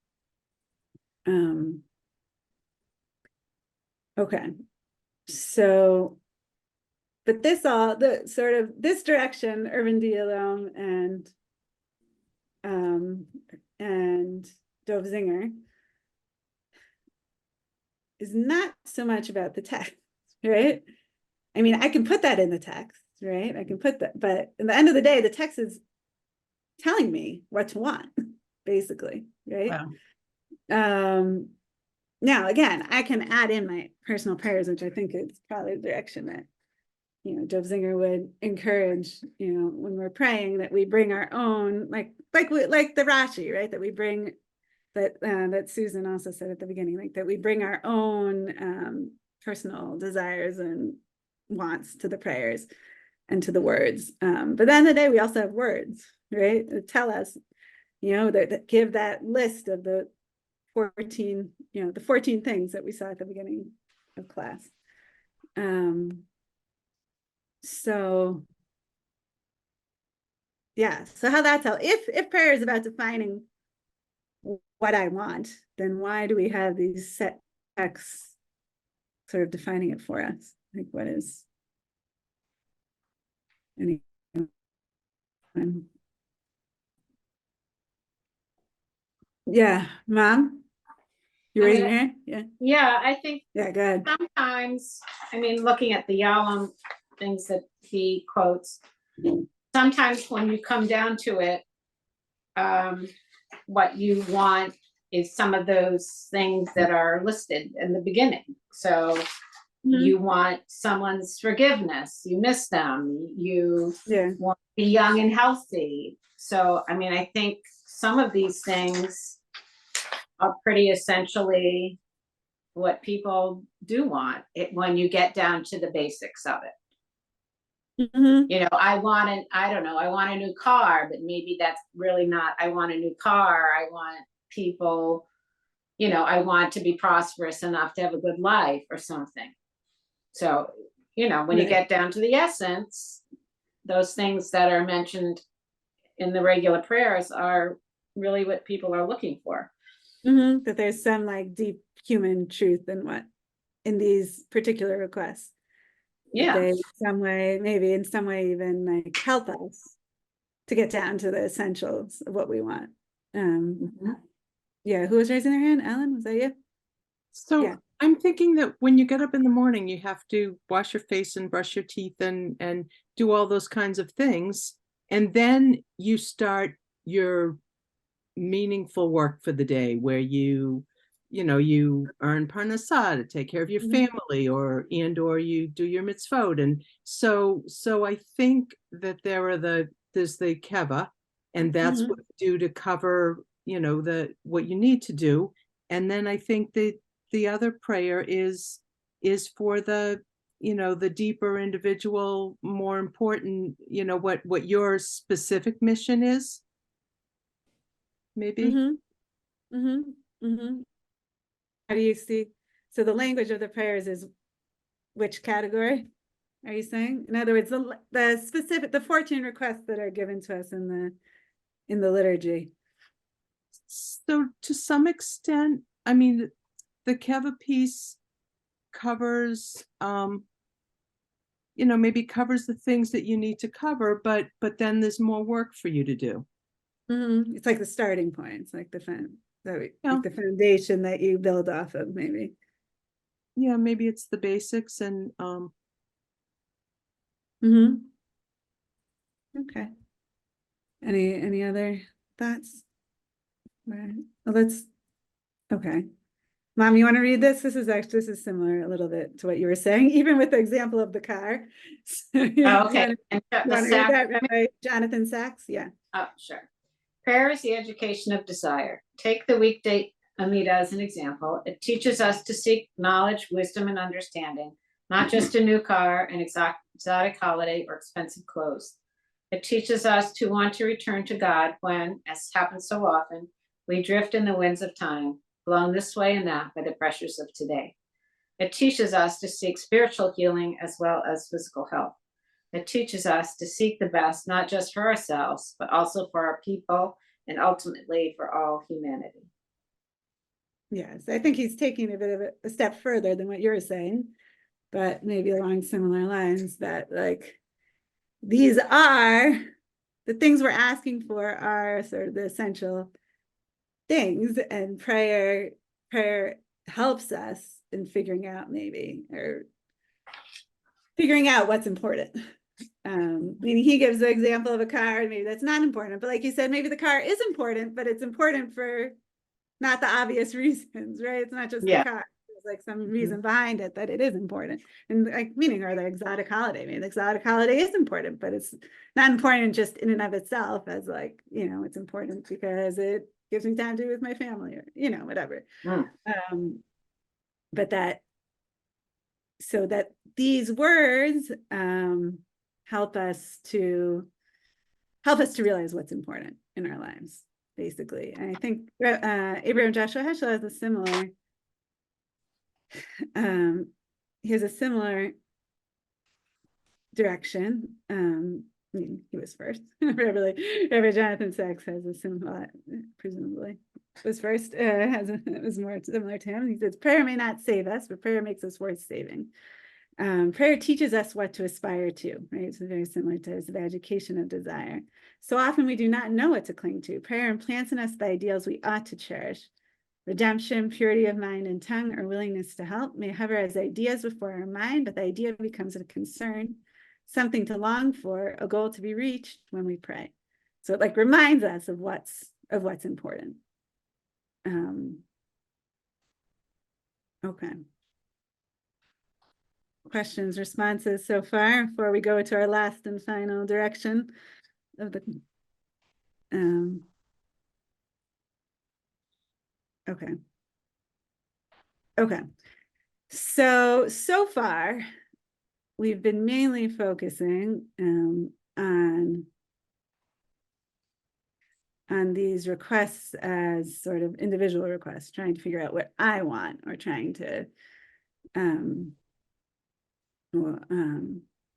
Okay, so, but this direction, Irvin Dialom and Dov Zinger, is not so much about the text, right? I mean, I can put that in the text, right? I can put that, but at the end of the day, the text is telling me what to want, basically, right? Wow. Now, again, I can add in my personal prayers, which I think is probably the direction that, Dov Zinger would encourage, when we're praying, that we bring our own, like the Rashi, right? That we bring, that Susan also said at the beginning, like that we bring our own personal desires and wants to the prayers and to the words. But at the end of the day, we also have words, right? That tell us, that give that list of the 14 things that we saw at the beginning of class. So yeah, so how that's how, if prayer is about defining what I want, then why do we have these set texts sort of defining it for us? Like, what is any? Yeah, Mom, you raising your hand? Yeah. Yeah, I think Yeah, go ahead. sometimes, looking at the Yalom things that he quotes, sometimes when you come down to it, what you want is some of those things that are listed in the beginning. So you want someone's forgiveness, you miss them, you want to be young and healthy. So, I think some of these things are pretty essentially what people do want when you get down to the basics of it. I want a new car, but maybe that's really not, I want a new car. I want people, I want to be prosperous enough to have a good life or something. So, when you get down to the essence, those things that are mentioned in the regular prayers are really what people are looking for. That there's some like deep human truth in these particular requests. Yeah. They maybe in some way even like help us to get down to the essentials of what we want. Yeah, who was raising their hand? Ellen, was that you? So yeah. I'm thinking that when you get up in the morning, you have to wash your face and brush your teeth and do all those kinds of things. And then you start your meaningful work for the day, where you earn parnassah to take care of your family, or you do your mitzvot. And so I think that there's the keva, and that's what you do to cover, what you need to do. And then I think that the other prayer is for the, the deeper individual, more important, what your specific mission is. Maybe. How do you see? So the language of the prayers is which category? Are you saying? In other words, the specific, the 14 requests that are given to us in the liturgy. So to some extent, the Keva piece covers, maybe covers the things that you need to cover, but then there's more work for you to do. It's like the starting point. It's like the foundation that you build off of, maybe. Yeah, maybe it's the basics and Okay. Any other thoughts? Right. Well, let's Okay. Mom, you want to read this? This is similar a little bit to what you were saying, even with the example of the car. So, Oh, okay. And You the want to read that, sacrament. Rabbi Jonathan Sachs? Yeah. Oh, sure. Prayer is the education of desire. Take the weekday Amida as an example. It teaches us to seek knowledge, wisdom, and understanding, not just a new car, an exotic holiday, or expensive clothes. It teaches us to want to return to God when, as happens so often, we drift in the winds of time, blown this way and that by the pressures of today. It teaches us to seek spiritual healing as well as physical health. It teaches us to seek the best, not just for ourselves, but also for our people and ultimately for all humanity. Yes, I think he's taking a bit of a step further than what you're saying, but maybe along similar lines that like these are the things we're asking for are sort of the essential things, and prayer helps us in figuring out what's important. Meaning he gives the example of a car, and maybe that's not important, but like you said, maybe the car is important, but it's important for not the obvious reasons, right? It's not just the car. There's like some reason behind it that it is important. And like meaning, or the exotic holiday. Maybe the exotic holiday is important, but it's not important just in and of itself as like, it's important because it gives me time to be with my family or, whatever. But so that these words help us to realize what's important in our lives, basically. And I think Abraham Joshua Heschel has a similar direction. He was first. Rabbi Jonathan Sachs has a similar, presumably was first, it was more similar to him. He says, prayer may not save us, but prayer makes us worth saving. Prayer teaches us what to aspire to, right? So very similar to the education of desire. So often we do not know what to cling to. Prayer implants in us the ideals we ought to cherish. Redemption, purity of mind and tongue, or willingness to help may hover as ideas before our mind, but the idea becomes a concern, something to long for, a goal to be reached when we pray. So it like reminds us of what's important. Okay. Questions, responses so far before we go to our last and final direction of the okay. So far we've been mainly focusing on these requests as sort of individual requests, trying to figure out what I want, or trying to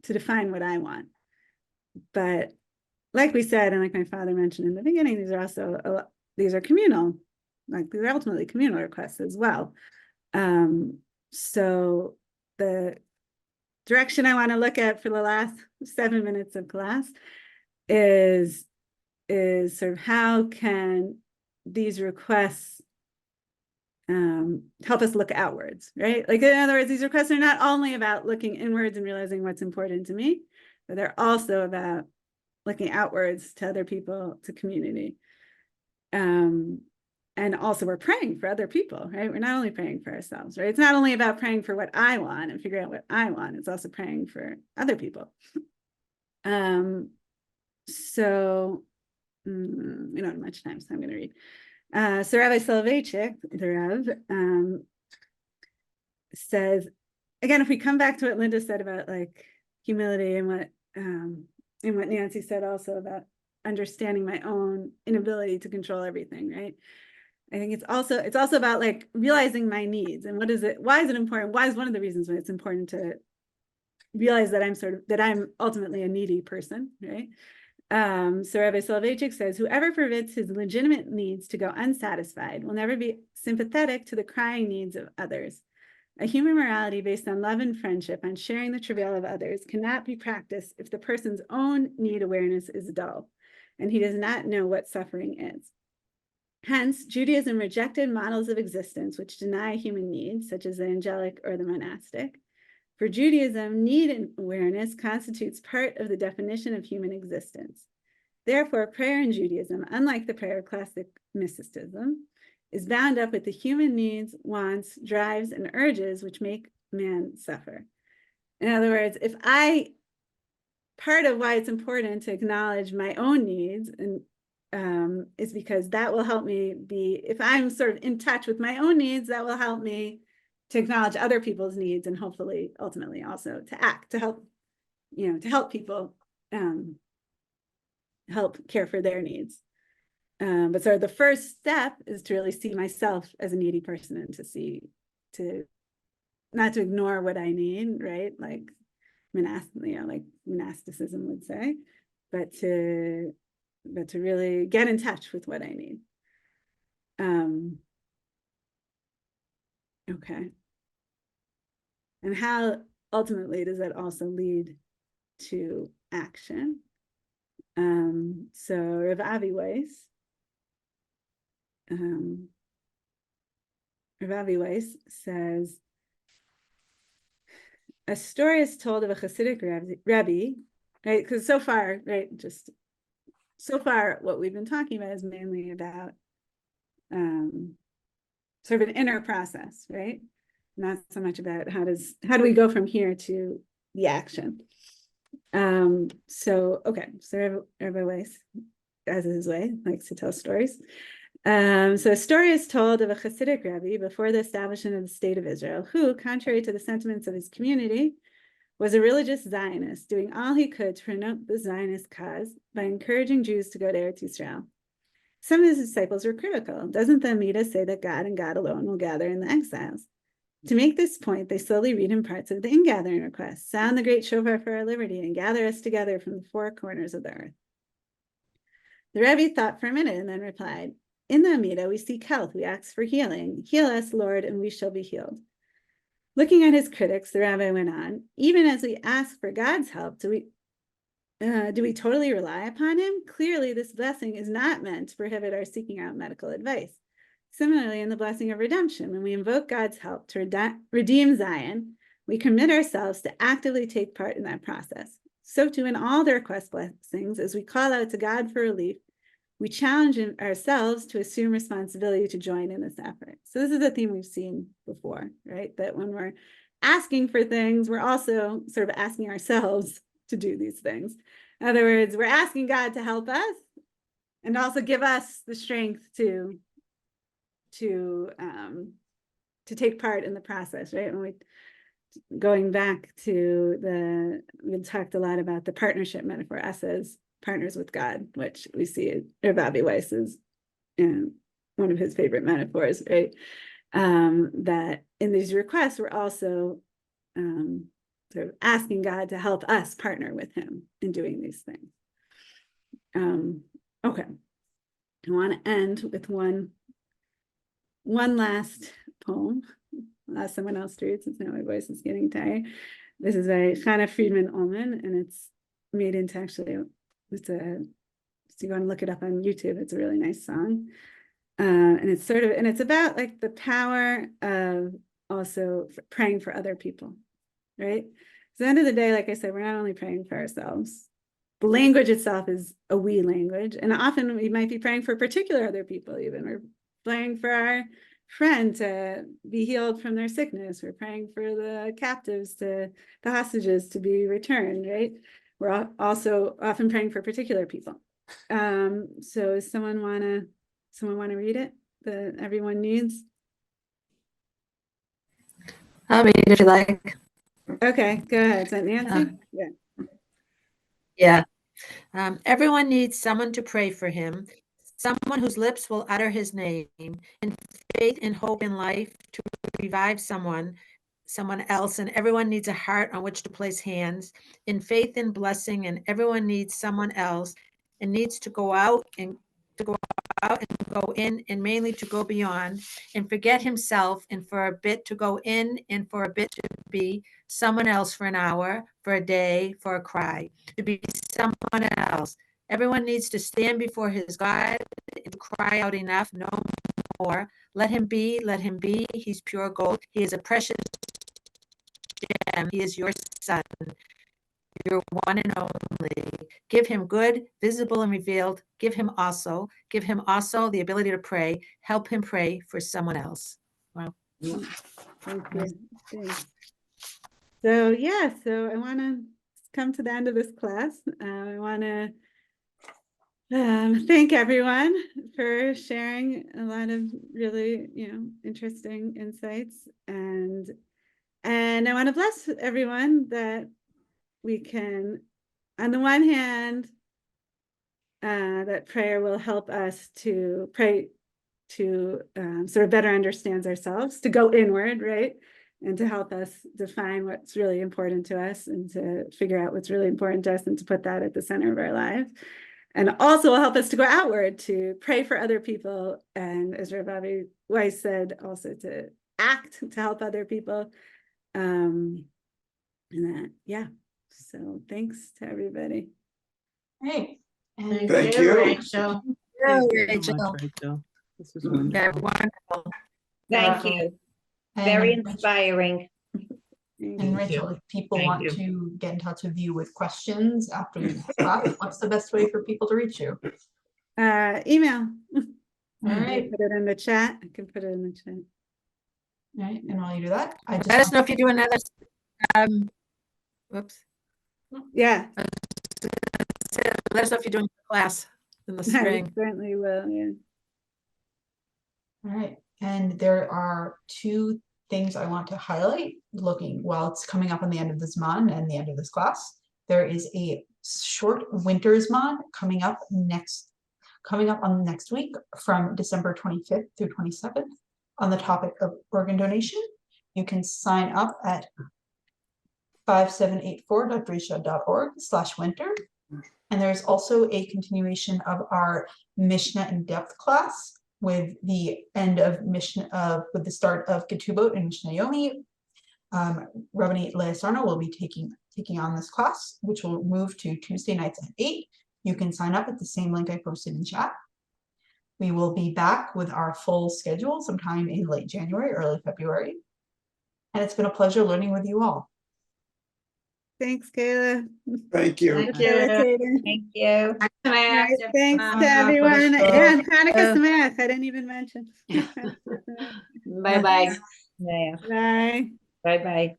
define what I want. But like we said, and like my father mentioned in the beginning, these are communal, like these are ultimately communal requests as well. So the direction I want to look at for the last 7 minutes of class is sort of how can these requests help us look outwards, right? Like, in other words, these requests are not only about looking inwards and realizing what's important to me, but they're also about looking outwards to other people, to community. And also we're praying for other people, right? We're not only praying for ourselves, right? It's not only about praying for what I want and figuring out what I want, it's also praying for other people. So we don't have much time, so I'm going to read. So Rabbi Soloveitchik, the Rav, says, again, if we come back to what Linda said about like humility and what Nancy said also about understanding my own inability to control everything, right? I think it's also about like realizing my needs and why is it important? Why is one of the reasons why it's important to realize that I'm ultimately a needy person, right? So Rabbi Soloveitchik says, whoever permits his legitimate needs to go unsatisfied will never be sympathetic to the crying needs of others. A human morality based on love and friendship, on sharing the travail of others, cannot be practiced if the person's own need awareness is dull, and he does not know what suffering is. Hence, Judaism rejected models of existence which deny human needs, such as the angelic or the monastic. For Judaism, need awareness constitutes part of the definition of human existence. Therefore, prayer in Judaism, unlike the prayer of classic mysticism, is bound up with the human needs, wants, drives, and urges which make man suffer. In other words, part of why it's important to acknowledge my own needs and is because that will help me if I'm sort of in touch with my own needs, that will help me to acknowledge other people's needs and hopefully ultimately also to act, to help, to help people help care for their needs. But sort of the first step is to really see myself as a needy person and to not to ignore what I need, right? Like monasticism would say, but to really get in touch with what I need. Okay. And how ultimately does that also lead to action? So Rav Avi Weiss says, a story is told of a Hasidic Rebbe, right? Because so far, right, just so far, what we've been talking about is mainly about sort of an inner process, right? Not so much about how do we go from here to the action. So Rabbi Weiss, as is his way, likes to tell stories. So a story is told of a Hasidic Rebbe before the establishment of the state of Israel, who, contrary to the sentiments of his community, was a religious Zionist, doing all he could to promote the Zionist cause by encouraging Jews to go to Eretz Yisrael. Some of his disciples were critical. Doesn't the Amida say that God and God alone will gather in the exiles? To make this point, they slowly read him parts of the ingathering request. Sound the great shofar for our liberty and gather us together from the four corners of the earth. The Rebbe thought for a minute and then replied, in the Amida, we seek health, we ask for healing. Heal us, Lord, and we shall be healed. Looking at his critics, the rabbi went on, even as we ask for God's help, do we totally rely upon him? Clearly, this blessing is not meant to prohibit our seeking out medical advice. Similarly, in the blessing of redemption, when we invoke God's help to redeem Zion, we commit ourselves to actively take part in that process. So too, in all the request blessings, as we call out to God for relief, we challenge ourselves to assume responsibility to join in this effort. So this is a theme we've seen before, right? That when we're asking for things, we're also sort of asking ourselves to do these things. In other words, we're asking God to help us and also give us the strength to take part in the process, right? When going back to we talked a lot about the partnership metaphor, us as partners with God, which we see Rav Avi Weiss is one of his favorite metaphors, right? That in these requests, we're also sort of asking God to help us partner with him in doing these things. Okay, I want to end with one last poem. I'll ask someone else to read since now my voice is getting tired. This is by Chana Friedman Ullman, and it's made into so you want to look it up on YouTube. It's a really nice song. And it's about like the power of also praying for other people, right? At the end of the day, like I said, we're not only praying for ourselves. The language itself is a we language. And often we might be praying for particular other people even. We're praying for our friend to be healed from their sickness. We're praying for the captives, the hostages to be returned, right? We're also often praying for particular people. So someone want to read it? That everyone needs? I'll read it if you like. Okay, go ahead. Is that Nancy? Yeah. Everyone needs someone to pray for him, someone whose lips will utter his name, in faith and hope in life to revive someone else, and everyone needs a heart on which to place hands, in faith and blessing, and everyone needs someone else and needs to go out and go in, and mainly to go beyond and forget himself, and for a bit to go in, and for a bit to be someone else for an hour, for a day, for a cry, to be someone else. Everyone needs to stand before his God and cry out enough, no more. Let him be, he's pure gold. He is a precious gem. He is your son. your one and only. Give him good, visible, and revealed. Give him also the ability to pray. Help him pray for someone else. Wow. Thank you. Thanks. So yeah, so I want to come to the end of this class. I want to thank everyone for sharing a lot of really, interesting insights, and I want to bless everyone that we can, on the one hand, that prayer will help us to pray to sort of better understand ourselves, to go inward, right? And to help us define what's really important to us and to figure out what's really important to us and to put that at the center of our lives. And also will help us to go outward, to pray for other people. And as Rav Avi Weiss said, also to act to help other people. And that, yeah. So thanks to everybody. Great. And Thank you. Rachel. Thank you so much, Rachel. This was wonderful. Yeah, wonderful. Thank you. Very inspiring. And Rachel, if people Thank want you. to get in touch with you with questions after the class, what's the best way for people to reach you? Email. All I right. put it in the chat. I can put it in the chat. All right. And while you do that, I Let us just know if you do another. Whoops. Yeah, Let us know if you're doing a class in the I spring. certainly will. Yeah. all right. And there are two things I want to highlight while it's coming up on the end of this month and the end of this class. There is a short winter's month coming up on next week from December 25th through 27th on the topic of organ donation. You can sign up at 5784.drisha.org/winter. And there's also a continuation of our Mishnah in depth class with the end of with the start of Ketubot and Mishnah Yomi. Rabbanit Leah Sarno will be taking on this class, which will move to Tuesday nights at 8. You can sign up at the same link I posted in chat. We will be back with our full schedule sometime in late January, early February. And it's been a pleasure learning with you all. Thanks, Kayla. Thank you. Thank you. Facilitator. Thank you. All right, thanks to Hanukkah, everyone. Chodesh Yeah, and Hanukkah Sameach. I didn't even mention. Bye-bye. Yeah. Bye. Bye-bye.